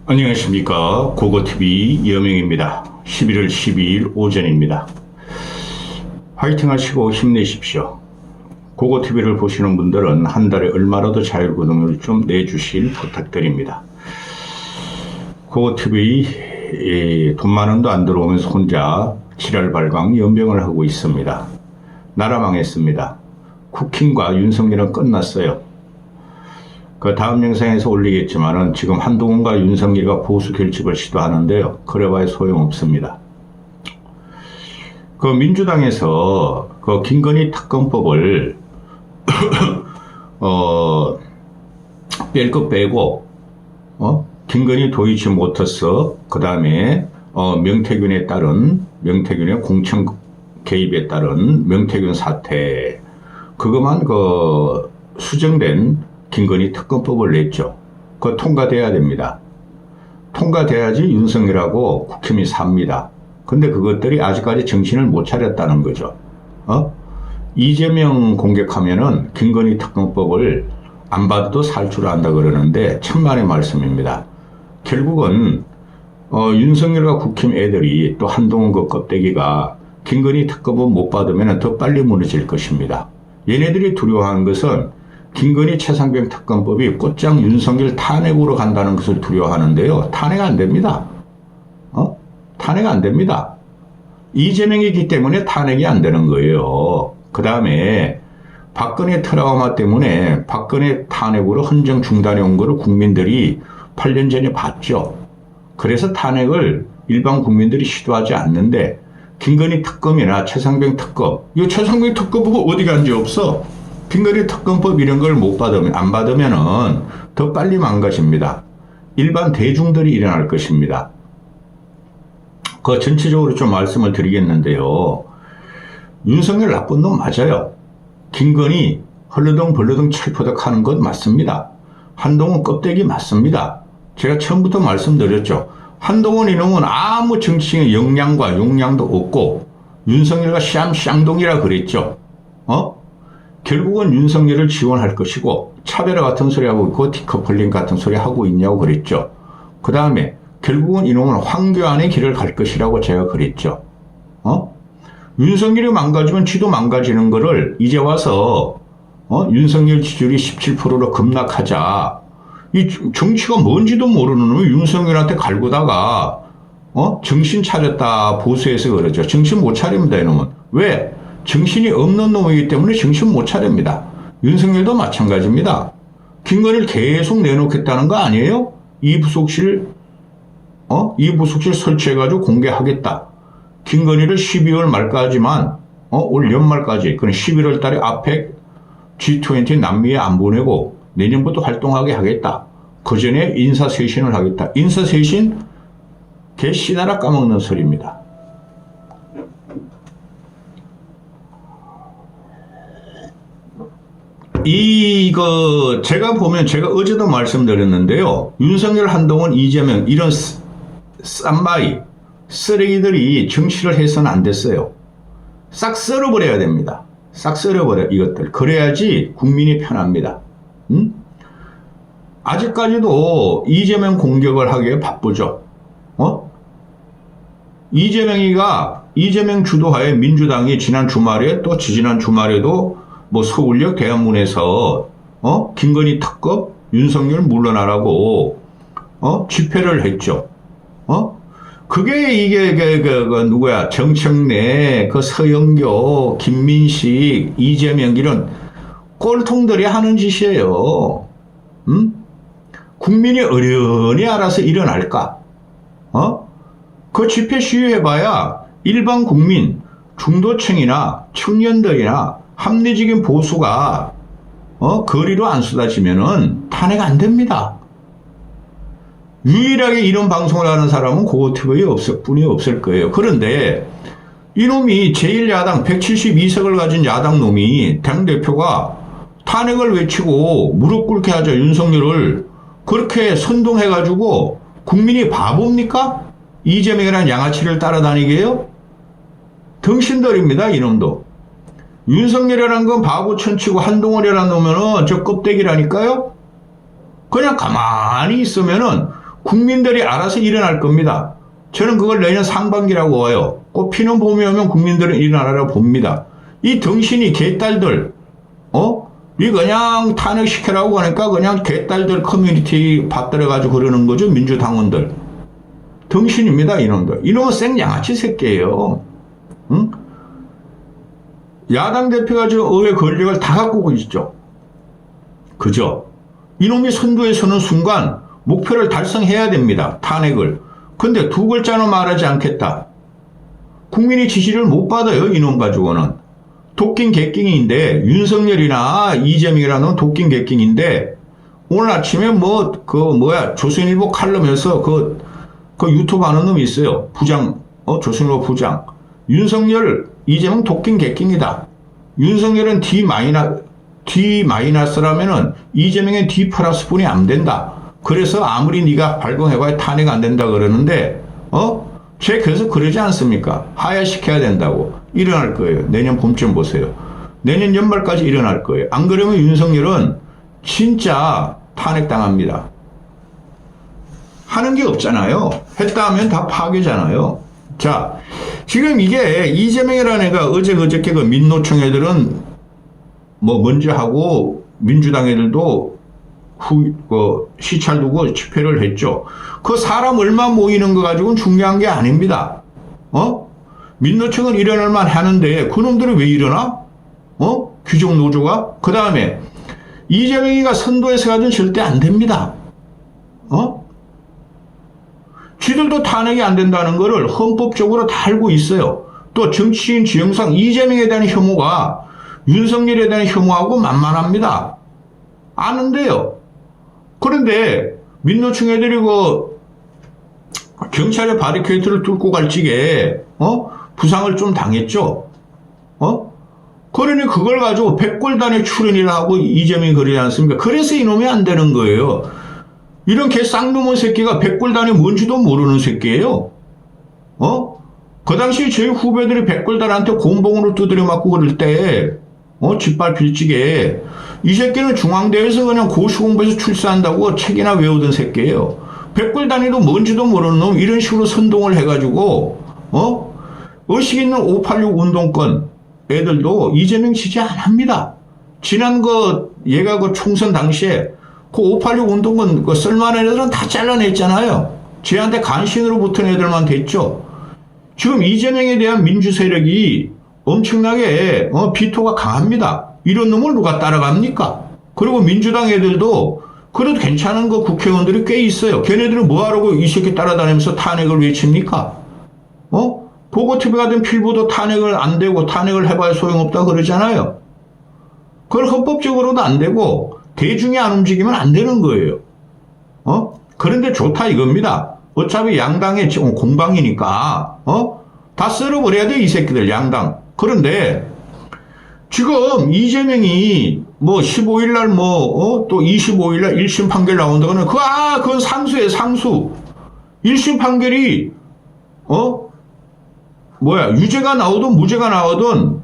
안녕하십니까. 고고TV 여명입니다. 11월 12일 오전입니다. 화이팅 하시고 힘내십시오. 고고TV를 보시는 분들은 한 달에 얼마라도 자율구독을 좀 내주실 부탁드립니다. 고고TV 돈 만 원도 안 들어오면서 혼자 지랄발광 연병을 하고 있습니다. 나라 망했습니다. 쿠킹과 윤석열은 끝났어요. 그 다음 영상에서 올리겠지만은 지금 한동훈과 윤석열과 보수 결집을 시도하는데요. 그래봐야 소용없습니다. 그 민주당에서 그 김건희 특검법을 뺄 거 빼고 김건희 도이치 모터스 그 다음에 명태균에 따른 명태균의 공천 개입에 따른 명태균 사태 그것만 그 수정된 김건희 특검법을 냈죠. 그거 통과돼야 됩니다. 통과돼야지 윤석열하고 국힘이 삽니다. 근데 그것들이 아직까지 정신을 못 차렸다는 거죠. 이재명 공격하면은 김건희 특검법을 안 받아도 살 줄 안다 그러는데 천만의 말씀입니다. 결국은 윤석열과 국힘 애들이 또 한동훈 그 껍데기가 김건희 특검법 못 받으면 더 빨리 무너질 것입니다. 얘네들이 두려워하는 것은 김건희 최상병 특검법이 곧장 윤석열 탄핵으로 간다는 것을 두려워하는데요. 탄핵 안 됩니다. 탄핵 안 됩니다. 이재명이기 때문에 탄핵이 안 되는 거예요. 그 다음에 박근혜 트라우마 때문에 박근혜 탄핵으로 헌정 중단해 온 거를 국민들이 8년 전에 봤죠. 그래서 탄핵을 일반 국민들이 시도하지 않는데 김건희 특검이나 최상병 특검, 이 최상병 특검 보고 어디 간지 없어. 김건희 특검법 이런 걸 못 받으면, 안 받으면은 더 빨리 망가집니다. 일반 대중들이 일어날 것입니다. 그 전체적으로 좀 말씀을 드리겠는데요. 윤석열 나쁜 놈 맞아요. 김건희 헐르덩 벌르덩 철포덕 하는 것 맞습니다. 한동훈 껍데기 맞습니다. 제가 처음부터 말씀드렸죠. 한동훈 이놈은 아무 정치의 역량과 용량도 없고 윤석열과 쌍둥이라 그랬죠. 결국은 윤석열을 지원할 것이고 차별화 같은 소리 하고 있고 디커플링 같은 소리 하고 있냐고 그랬죠. 그 다음에 결국은 이놈은 황교안의 길을 갈 것이라고 제가 그랬죠. 윤석열이 망가지면 지도 망가지는 거를 이제 와서 윤석열 지지율이 17%로 급락하자. 이 정치가 뭔지도 모르는 놈이 윤석열한테 갈구다가 정신 차렸다 보수해서 그러죠. 정신 못 차립니다 이놈은. 왜? 정신이 없는 놈이기 때문에 정신 못 차립니다. 윤석열도 마찬가지입니다. 김건희를 계속 내놓겠다는 거 아니에요? 이 부속실 설치해가지고 공개하겠다. 김건희를 12월 말까지만, 올 연말까지, 그럼 11월 달에 아펙 G20 남미에 안 보내고 내년부터 활동하게 하겠다. 그 전에 인사쇄신을 하겠다. 인사쇄신? 개 씨나라 까먹는 소리입니다. 제가 보면 제가 어제도 말씀드렸는데요. 윤석열, 한동훈, 이재명 이런 쌈바이 쓰레기들이 정치를 해서는 안 됐어요. 싹 썰어버려야 됩니다. 싹 썰어버려 이것들. 그래야지 국민이 편합니다. 아직까지도 이재명 공격을 하기에 바쁘죠. 이재명 주도하에 민주당이 지난 주말에 또 지지난 주말에도 뭐 서울역 대한문에서 김건희 특검 윤석열 물러나라고 집회를 했죠. 그게 이게 누구야 정청래 그 서영교 김민식 이재명 이런 꼴통들이 하는 짓이에요. 국민이 어련히 알아서 일어날까? 그 집회 시위해봐야 일반 국민 중도층이나 청년들이나 합리적인 보수가 거리로 안 쏟아지면은 탄핵 안 됩니다. 유일하게 이런 방송을 하는 사람은 고고TV에 뿐이 없을 거예요. 그런데 이놈이 제1야당 172석을 가진 야당 놈이 당대표가 탄핵을 외치고 무릎 꿇게 하자 윤석열을 그렇게 선동해가지고 국민이 바보입니까? 이재명이라는 양아치를 따라다니게 해요? 덩신들입니다 이놈도. 윤석열이라는 건 바보천치고 한동훈이라는 놈은 저 껍데기라니까요. 그냥 가만히 있으면은 국민들이 알아서 일어날 겁니다. 저는 그걸 내년 상반기라고 봐요. 꼭 피는 봄이 오면 국민들은 일어나라고 봅니다. 이 덩신이 개딸들, 이 그냥 탄핵시키라고 하니까 그냥 개딸들 커뮤니티 받들어가지고 그러는 거죠. 민주당원들. 덩신입니다, 이놈들. 이놈은 생양아치 새끼예요. 응? 야당 대표가 지금 의회 권력을 다 갖고 있죠. 그죠? 이놈이 선두에 서는 순간 목표를 달성해야 됩니다. 탄핵을. 근데 두 글자는 말하지 않겠다. 국민이 지지를 못 받아요. 이놈 가지고는. 도끼 개끼인데 윤석열이나 이재명이라는 도끼 개끼인데 오늘 아침에 조선일보 칼럼에서 그 유튜브 하는 놈이 있어요. 부장, 조선일보 부장. 윤석열, 이재명 도끼 개끼이다. 윤석열은 D-라면은 이재명은 D 플러스 분이 안 된다. 그래서 아무리 네가 발광해봐야 탄핵 안 된다 그러는데, 쟤 그래서 그러지 않습니까? 하야시켜야 된다고. 일어날 거예요. 내년 봄쯤 보세요. 내년 연말까지 일어날 거예요. 안 그러면 윤석열은 진짜 탄핵당합니다. 하는 게 없잖아요. 했다 하면 다 파괴잖아요. 자, 지금 이게 이재명이라는 애가 어저께 그 민노총 애들은 먼저 하고 민주당 애들도 시찰 두고 집회를 했죠. 그 사람 얼마 모이는 거 가지고는 중요한 게 아닙니다. 민노총은 일어날 만 하는데 그놈들이 왜 일어나? 규정 노조가? 그 다음에 이재명이가 선도에서 가지고는 절대 안 됩니다. 지들도 탄핵이 안 된다는 거를 헌법적으로 다 알고 있어요. 또 정치인 지형상 이재명에 대한 혐오가 윤석열에 대한 혐오하고 만만합니다. 아는데요. 그런데 민노총 애들이 경찰의 바리케이트를 뚫고 갈 적에 부상을 좀 당했죠. 그러니 그걸 가지고 백골단의 출연이라 하고 이재명이 그러지 않습니까? 그래서 이놈이 안 되는 거예요. 이런 개 쌍놈의 새끼가 백골단이 뭔지도 모르는 새끼예요. 그 당시 저희 후배들이 백골단한테 곤봉으로 두드려 맞고 그럴 때 짓밟힐 적에 이 새끼는 중앙대에서 그냥 고시공부에서 출세한다고 책이나 외우던 새끼예요. 백골단위도 뭔지도 모르는 놈 이런 식으로 선동을 해가지고 의식 있는 586 운동권 애들도 이재명 지지 안 합니다. 지난 얘가 총선 당시에 586 운동권 쓸만한 애들은 다 잘라냈잖아요. 쟤한테 간신으로 붙은 애들만 됐죠. 지금 이재명에 대한 민주 세력이 엄청나게 비토가 강합니다. 이런 놈을 누가 따라갑니까? 그리고 민주당 애들도 그래도 괜찮은 국회의원들이 꽤 있어요. 걔네들은 뭐하라고 이 새끼 따라다니면서 탄핵을 외칩니까? 보고TV 같은 필부도 탄핵을 안 되고 탄핵을 해봐야 소용없다 그러잖아요. 그걸 헌법적으로도 안 되고 대중이 안 움직이면 안 되는 거예요. 그런데 좋다 이겁니다. 어차피 양당의 공방이니까 다 쓸어버려야 돼 이 새끼들 양당. 그런데 지금 이재명이 15일날 또 25일날 1심 판결 나온다고는 그건 상수예요 상수. 1심 판결이 유죄가 나오든 무죄가 나오든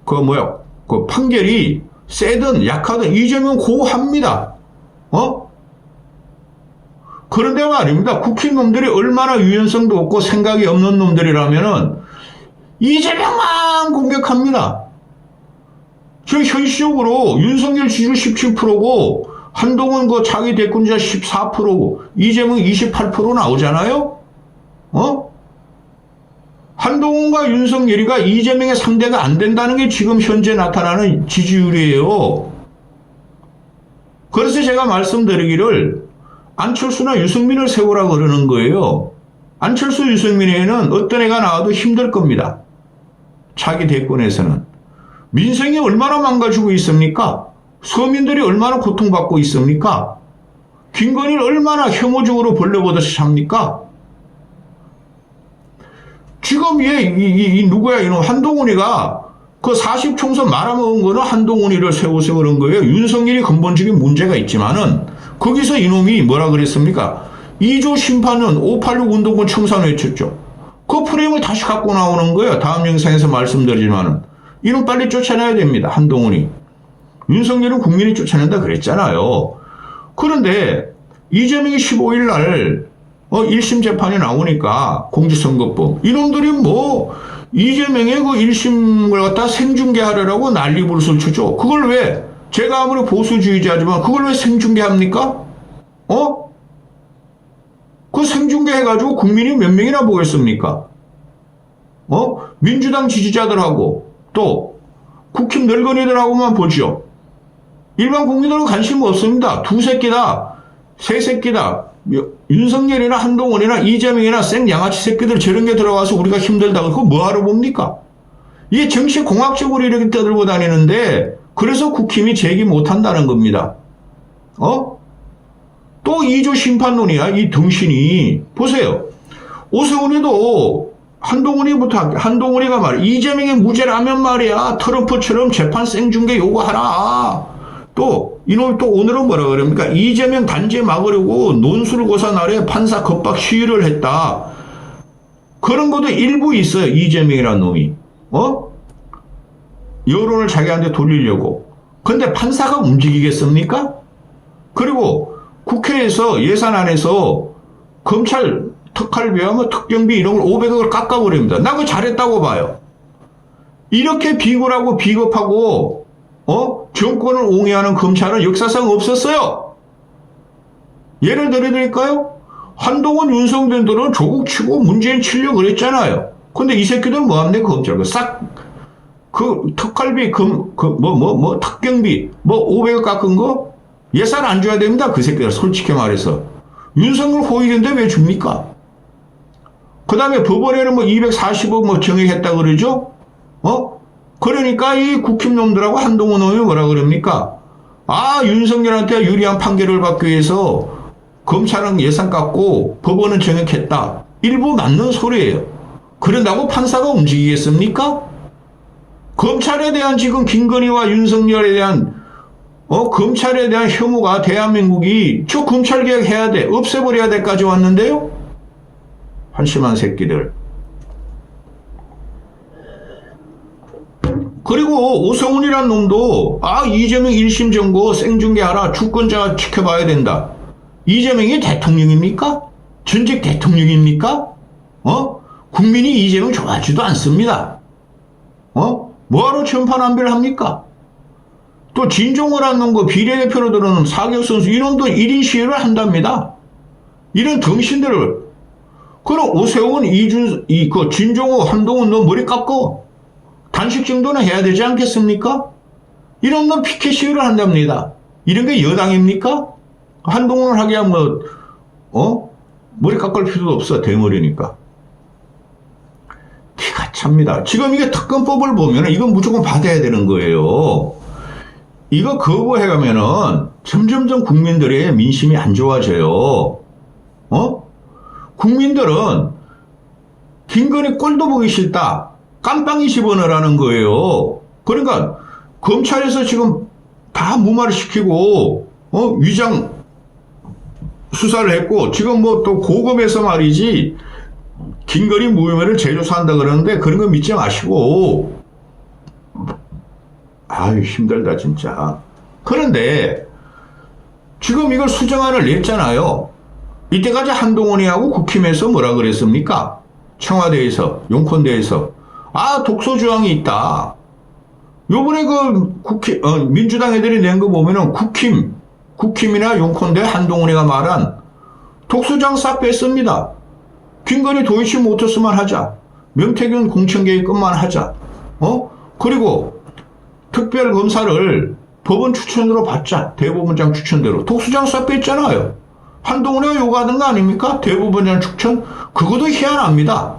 그 판결이 세든 약하든 이재명 고합니다. 그런데 말입니다. 국힘놈들이 얼마나 유연성도 없고 생각이 없는 놈들이라면은 이재명만 공격합니다. 지금 현실적으로 윤석열 지지율 17%고 한동훈 자기 대권자 14%고 이재명 28% 나오잖아요. 한동훈과 윤석열이가 이재명의 상대가 안 된다는 게 지금 현재 나타나는 지지율이에요. 그래서 제가 말씀드리기를 안철수나 유승민을 세우라고 그러는 거예요. 안철수, 유승민에는 어떤 애가 나와도 힘들 겁니다. 차기 대권에서는. 민생이 얼마나 망가지고 있습니까? 서민들이 얼마나 고통받고 있습니까? 김건희를 얼마나 혐오적으로 벌레보듯이 삽니까? 지금 누구야 이놈 한동훈이가 40총선 말아먹은 거는 한동훈이를 세워서 그런 거예요. 윤석열이 근본적인 문제가 있지만은 거기서 이놈이 뭐라 그랬습니까? 2조 심판은 586 운동권 청산 외쳤죠. 그 프레임을 다시 갖고 나오는 거예요. 다음 영상에서 말씀드리지만은 이놈 빨리 쫓아내야 됩니다. 한동훈이. 윤석열은 국민이 쫓아낸다 그랬잖아요. 그런데 이재명이 15일 날 1심 재판이 나오니까 공직선거법 이놈들이 뭐 이재명의 그 1심을 갖다 생중계하려고 난리 부르스를 추죠. 그걸 왜 제가 아무리 보수주의자지만 그걸 왜 생중계합니까? 그 생중계해가지고 국민이 몇 명이나 보겠습니까? 민주당 지지자들하고 또 국힘 늙은이들하고만 보죠. 일반 국민들은 관심 없습니다. 두 새끼다, 세 새끼다. 윤석열이나 한동훈이나 이재명이나 생 양아치 새끼들 저런 게 들어가서 우리가 힘들다. 그거 뭐하러 봅니까? 이게 정치 공학적으로 이렇게 떠들고 다니는데 그래서 국힘이 제기 못한다는 겁니다. 또 2조 심판론이야. 이 등신이. 보세요. 오세훈이도 한동훈이가 말이야. 이재명의 무죄라면 말이야. 트럼프처럼 재판 생중계 요구하라. 또 이놈이 또 오늘은 뭐라 그럽니까? 이재명 단죄 막으려고 논술 고사 날에 판사 겁박 시위를 했다. 그런 것도 일부 있어요. 이재명이라는 놈이. 여론을 자기한테 돌리려고. 근데 판사가 움직이겠습니까? 그리고 국회에서 예산안에서 검찰 특활비와 뭐 특경비 이런 걸 500억을 깎아버립니다. 나 그거 잘했다고 봐요. 이렇게 비굴하고 비겁하고 정권을 옹호하는 검찰은 역사상 없었어요. 예를 들어드릴까요? 한동훈 윤석열들은 조국 치고 문재인 치려고 그랬잖아요. 근데 이 새끼들은 뭐합니까? 검찰 특활비 특경비 500억 깎은 거 예산 안 줘야 됩니다. 그 새끼들 솔직히 말해서. 윤석열 호의인데 왜 줍니까? 그 다음에 법원에는 240억 정액했다 그러죠? 그러니까 이 국힘놈들하고 한동훈 놈이 뭐라 그럽니까? 윤석열한테 유리한 판결을 받기 위해서 검찰은 예산 깎고 법원은 정액했다. 일부 맞는 소리예요. 그런다고 판사가 움직이겠습니까? 검찰에 대한 지금 김건희와 윤석열에 대한 검찰에 대한 혐오가 대한민국이 저 검찰개혁 해야 돼. 없애버려야 돼까지 왔는데요. 한심한 새끼들. 그리고 오세훈이란 놈도 이재명 1심 정고 생중계하라. 주권자 지켜봐야 된다. 이재명이 대통령입니까? 전직 대통령입니까? 국민이 이재명 좋아하지도 않습니다. 뭐하러 전판안배를 합니까? 또 진종호라는 놈 비례대표로 들어오는 사격선수 이놈도 1인 시위를 한답니다. 이런 등신들을. 그럼 오세훈, 진종호, 한동훈 너 머리 깎고 단식 정도는 해야 되지 않겠습니까? 이런 놈 피켓 시위를 한답니다. 이런 게 여당입니까? 한동훈을 하기야 머리 깎을 필요도 없어. 대머리니까. 티가 찹니다. 지금 이게 특검법을 보면 이건 무조건 받아야 되는 거예요. 이거 거부해가면은 점점점 국민들의 민심이 안 좋아져요. 국민들은 김건희 꼴도 보기 싫다. 깜빵이 집어넣으라는 거예요. 그러니까 검찰에서 지금 다 무마를 시키고 위장 수사를 했고 지금 또 고검에서 말이지 김건희 무혐의를 재조사한다 그러는데 그런 거 믿지 마시고 힘들다 진짜. 그런데 지금 이걸 수정안을 냈잖아요. 이때까지 한동훈이하고 국힘에서 뭐라 그랬습니까? 청와대에서 용콘대에서 독소조항이 있다. 요번에 민주당 애들이 낸 거 보면은 국힘이나 용콘대 한동훈이가 말한 독소조항 싹 뺐습니다. 김건희 도이치모터스만 하자. 명태균 공천계획끝만 하자. 그리고 특별검사를 법원 추천으로 받자. 대법원장 추천대로. 독소조항 싹 뺐잖아요. 한동훈이가 요구하던 거 아닙니까? 대법원장 추천? 그것도 희한합니다.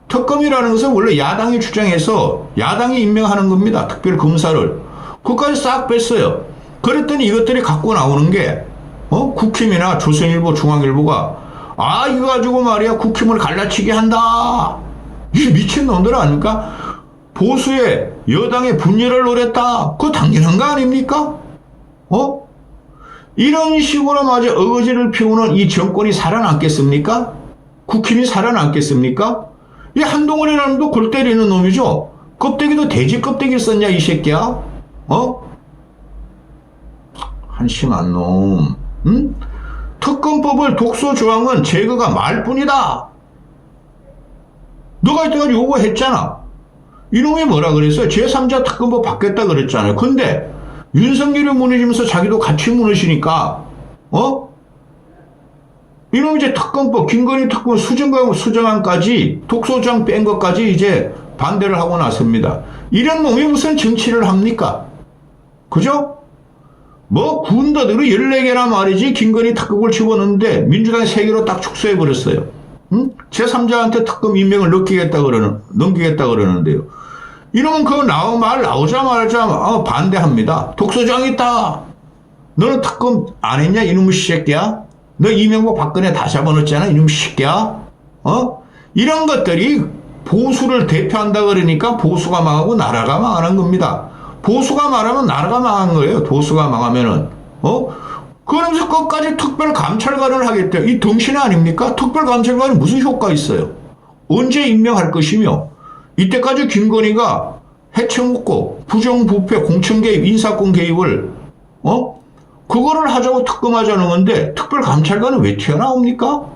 특검이라는 것은 원래 야당이 주장해서 야당이 임명하는 겁니다. 특별검사를. 그것까지 싹 뺐어요. 그랬더니 이것들이 갖고 나오는 게 국힘이나 조선일보, 중앙일보가 이거 가지고 말이야 국힘을 갈라치게 한다. 이게 미친놈들 아닙니까? 보수의 여당의 분열을 노렸다. 그거 당연한 거 아닙니까? 이런 식으로 마저 어거지를 피우는 이 정권이 살아남겠습니까? 국힘이 살아남겠습니까? 이 한동훈이라는 놈도 골 때리는 놈이죠. 껍데기도 돼지 껍데기를 썼냐 이 새끼야? 한심한 놈. 특검법을 독소 조항은 제거가 말뿐이다. 너가 이때까지 요구했잖아. 이놈이 뭐라 그랬어요? 제3자 특검법 받겠다 그랬잖아요. 근데 윤석열이 무너지면서 자기도 같이 무너지니까 이놈이 이제 특검법, 김건희 특검 수정안까지 독소조항 뺀 것까지 이제 반대를 하고 나섭니다. 이런 놈이 무슨 정치를 합니까? 그죠? 뭐 군더더기 14개나 말이지 김건희 특검을 집어넣는데 민주당이 3개로 딱 축소해버렸어요. 응? 제3자한테 특검 임명을 넘기겠다 그러는데요. 이러면 그거 말 나오자마자 반대합니다. 독소조항 있다. 너는 특검 안 했냐 이놈의 새끼야? 너 이명박 박근혜 다 잡아놓았잖아 이놈의 새끼야? 이런 것들이 보수를 대표한다 그러니까 보수가 망하고 나라가 망하는 겁니다. 보수가 말하면 나라가 망한 거예요. 보수가 망하면은 그러면서 끝까지 특별감찰관을 하겠대요. 이 덩신 아닙니까? 특별감찰관이 무슨 효과 있어요? 언제 임명할 것이며 이때까지 김건희가 해쳐먹고 부정부패 공천 개입 인사권 개입을 그거를 하자고 특검하자는 건데 특별감찰관은 왜 튀어나옵니까?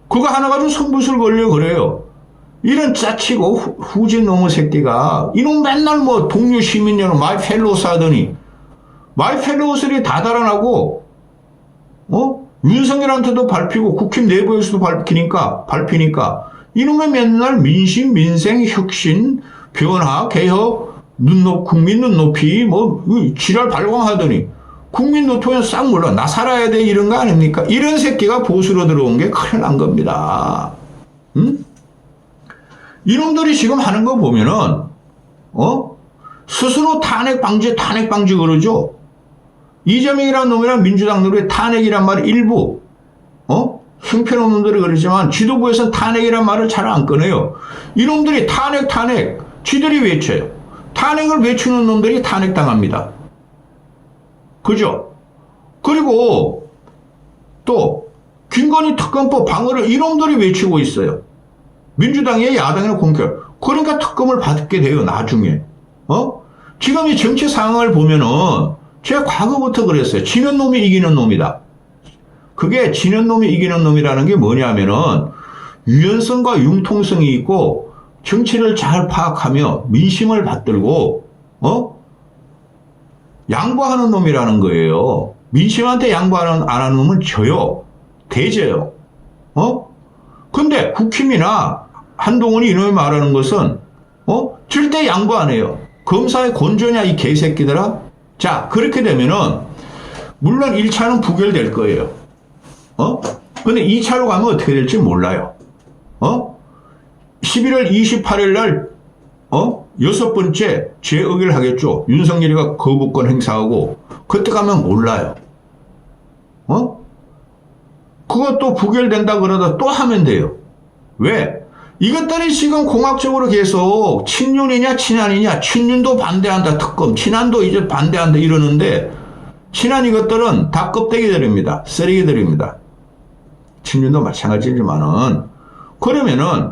그거 하나 가지고 성부술 걸려 그래요. 이런 짜치고 후진 놈의 새끼가 이놈 맨날 뭐 동료 시민여론 마이펠로우스 하더니 마이펠로우스들이 다 달아나고 윤석열한테도 밟히고 국힘 내부에서도 밟히니까 이놈의 맨날 민심 민생 혁신 변화 개혁 국민 눈높이 뭐 지랄 발광하더니 국민 노통에 싹 몰라 나 살아야 돼 이런 거 아닙니까? 이런 새끼가 보수로 들어온 게 큰일 난 겁니다. 응? 이놈들이 지금 하는 거 보면은 스스로 탄핵 방지 그러죠. 이재명이라는 놈이랑 민주당 놈이 탄핵이란 말을 일부 형편없는 놈들이 그러지만 지도부에서는 탄핵이란 말을 잘 안 꺼내요. 이놈들이 탄핵 지들이 외쳐요. 탄핵을 외치는 놈들이 탄핵당합니다. 그죠? 그리고 또 김건희 특검법 방어를 이놈들이 외치고 있어요. 민주당의 야당의 공격. 그러니까 특검을 받게 돼요. 나중에. 지금 이 정치 상황을 보면은 제가 과거부터 그랬어요. 지는 놈이 이기는 놈이다. 그게 지는 놈이 이기는 놈이라는 게 뭐냐면은 유연성과 융통성이 있고 정치를 잘 파악하며 민심을 받들고 양보하는 놈이라는 거예요. 민심한테 양보 안 하는 놈은 져요. 대져요. 근데 국힘이나 한동훈이 이놈이 말하는 것은 절대 양보 안 해요. 검사의 건조냐 이 개새끼들아. 자 그렇게 되면은 물론 1차는 부결될 거예요. 근데 2차로 가면 어떻게 될지 몰라요. 11월 28일 날 6번째 재의결을 하겠죠. 윤석열이가 거부권 행사하고 그때 가면 몰라요. 그것도 부결된다 그러다 또 하면 돼요. 왜? 이것들이 지금 공학적으로 계속 친윤이냐 친한이냐 친윤도 반대한다 특검 친한도 이제 반대한다 이러는데 친한 이것들은 다 껍데기들입니다. 쓰레기들입니다. 친윤도 마찬가지지만은 그러면은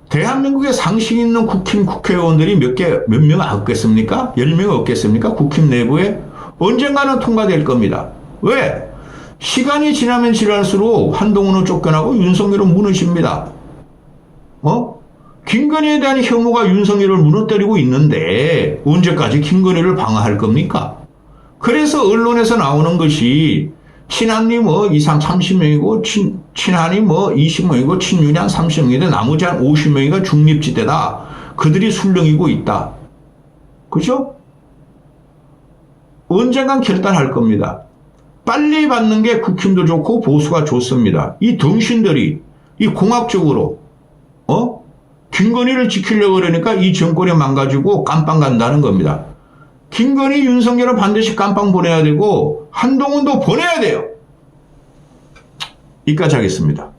대한민국에 상식 있는 국회의원들이 몇 명 없겠습니까? 10명 없겠습니까? 국힘 내부에 언젠가는 통과될 겁니다. 왜? 시간이 지나면 지날수록 한동훈은 쫓겨나고 윤석열은 무너집니다. 김건희에 대한 혐오가 윤석열을 무너뜨리고 있는데 언제까지 김건희를 방어할 겁니까? 그래서 언론에서 나오는 것이 친한이 뭐 이상 30명이고 친한이 뭐 20명이고 친윤이 한 30명인데 나머지 한 50명이가 중립지대다. 그들이 술렁이고 있다. 그죠? 언젠간 결단할 겁니다. 빨리 받는 게 국힘도 좋고 보수가 좋습니다. 이 덩신들이 이 공학적으로 김건희를 지키려고 그러니까 이 정권이 망가지고 깜빵 간다는 겁니다. 김건희, 윤석열은 반드시 깜빵 보내야 되고 한동훈도 보내야 돼요. 여기까지 하겠습니다.